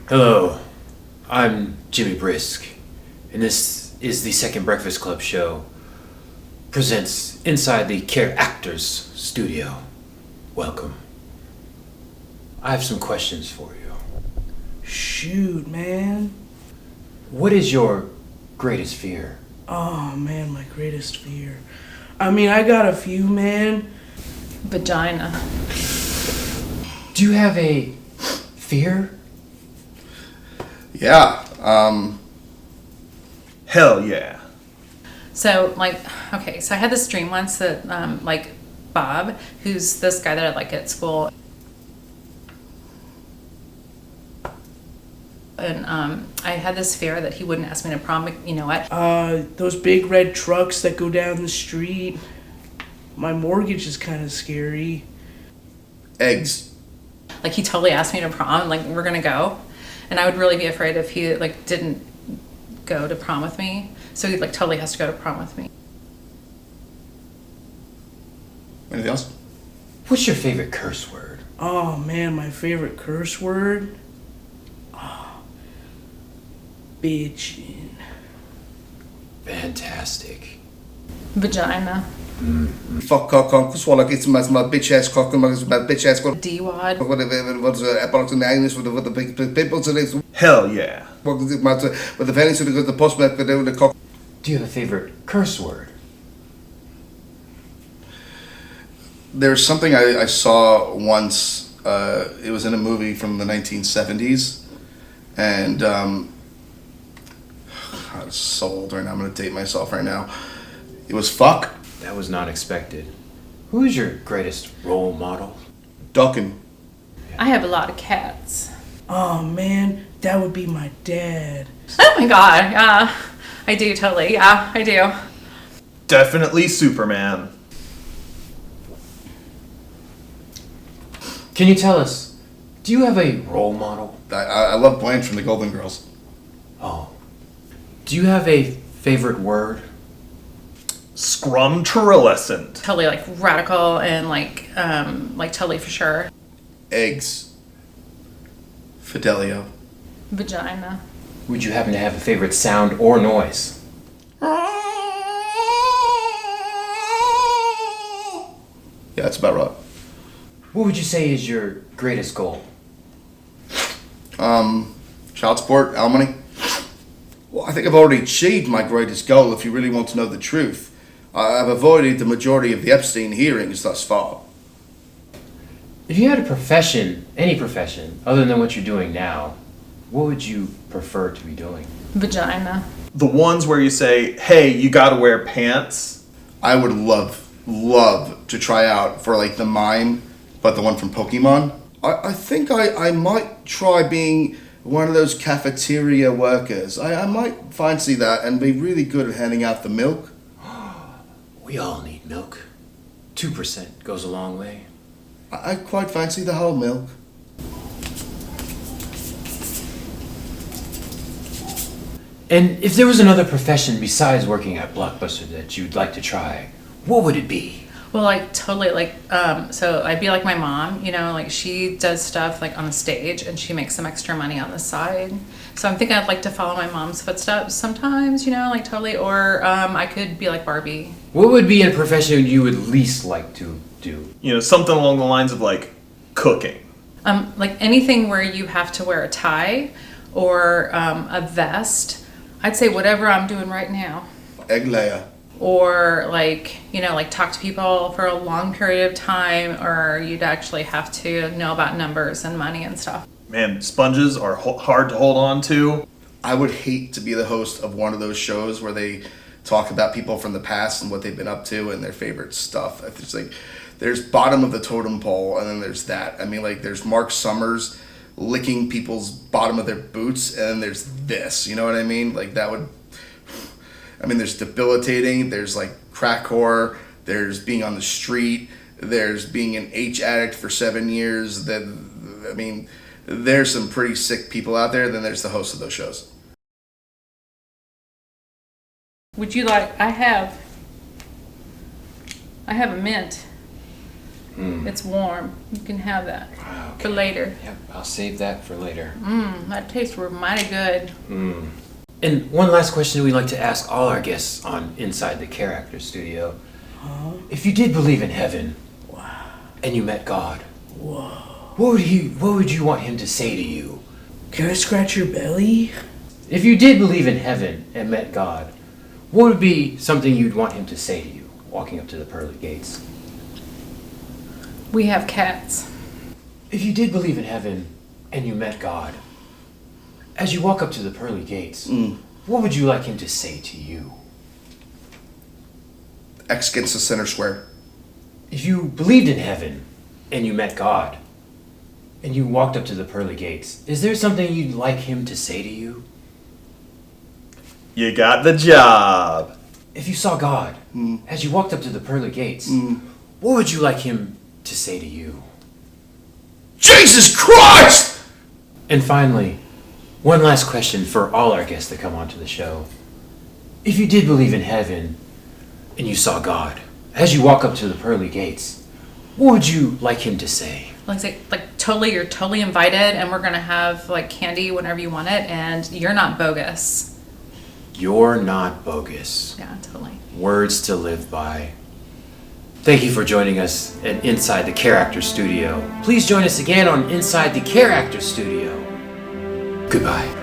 Hello, I'm Jimmy Brisk, and this is the Second Breakfast Club show. Presents inside the CharActors studio. Welcome. I have some questions for you. Shoot, man. What is your greatest fear? Oh, man, my greatest fear. I mean, I got a few, man. Vagina. Do you have a fear? Yeah. Hell yeah. So, so I had this dream once that, Bob, who's this guy that I like at school, and I had this fear that he wouldn't ask me to prom. You know what? Those big red trucks that go down the street. My mortgage is kind of scary. Eggs. Like, he totally asked me to prom, like, we're gonna go. And I would really be afraid if he, didn't go to prom with me. So he, totally has to go to prom with me. Anything else? What's your favorite curse word? Oh, man, my favorite curse word? Oh, bitchin'. Fantastic. Vagina. Fuck cock on, swallow it's my bitch ass cock and my bitch ass cock. D-wad. What's about the Agnes with the big people today? Hell yeah. What is it matter with the fanny to the postman with the cock? Do you have a favorite curse word? There's something I saw once. It was in a movie from the 1970s, and I'm so old right now. I'm gonna date myself right now. It was fuck. That was not expected. Who is your greatest role model? Ducking. I have a lot of cats. Oh, man, that would be my dad. Oh my god, yeah. I do, totally. Yeah, I do. Definitely Superman. Can you tell us, do you have a role model? I love Blanche from the Golden Girls. Oh. Do you have a favorite word? Scrumturalescent. Totally radical and totally for sure. Eggs. Fidelio. Vagina. Would you happen to have a favorite sound or noise? Yeah, that's about right. What would you say is your greatest goal? Child support, alimony. Well, I think I've already achieved my greatest goal if you really want to know the truth. I've avoided the majority of the Epstein hearings thus far. If you had a profession, any profession, other than what you're doing now, what would you prefer to be doing? Vagina. The ones where you say, hey, you gotta wear pants. I would love to try out for the mime, but the one from Pokemon. I think I might try being one of those cafeteria workers. I might fancy that and be really good at handing out the milk. We all need milk. 2% goes a long way. I quite fancy the whole milk. And if there was another profession besides working at Blockbuster that you'd like to try, what would it be? Well, totally, so I'd be like my mom, she does stuff, on the stage, and she makes some extra money on the side. So I'm thinking I'd like to follow my mom's footsteps sometimes, totally, or I could be like Barbie. What would be a profession you would least like to do? Something along the lines of, cooking. Anything where you have to wear a tie or a vest. I'd say whatever I'm doing right now. Egg layer. Or talk to people for a long period of time, or you'd actually have to know about numbers and money and stuff. Man, sponges are hard to hold on to. I would hate to be the host of one of those shows where they talk about people from the past and what they've been up to and their favorite stuff. It's there's bottom of the totem pole, and then there's that. I mean, there's Mark Summers licking people's bottom of their boots, and then there's this. You know what I mean? That would... there's debilitating, there's crack whore, there's being on the street, there's being an H addict for 7 years. There's some pretty sick people out there. Then there's the host of those shows. Would you I have a mint. It's warm. You can have that Okay. for later. Yep, I'll save that for later. That tastes mighty good. And one last question we like to ask all our guests on Inside the CharActors studio. If you did believe in heaven, and you met God, what would you want him to say to you? Can I scratch your belly? If you did believe in heaven and met God, what would be something you'd want him to say to you walking up to the pearly gates? We have cats. If you did believe in heaven and you met God, as you walk up to the pearly gates, what would you like him to say to you? X against the center square. If you believed in heaven and you met God and you walked up to the pearly gates, is there something you'd like him to say to you? You got the job. If you saw God as you walked up to the pearly gates, what would you like him to say to you? Jesus Christ! And finally, one last question for all our guests that come onto the show. If you did believe in heaven and you saw God as you walk up to the pearly gates, what would you like him to say? You're totally invited, and we're gonna have like candy whenever you want it, and you're not bogus. You're not bogus. Yeah, totally. Words to live by. Thank you for joining us at Inside the CharActors studio. Please join us again on Inside the CharActors studio. Goodbye.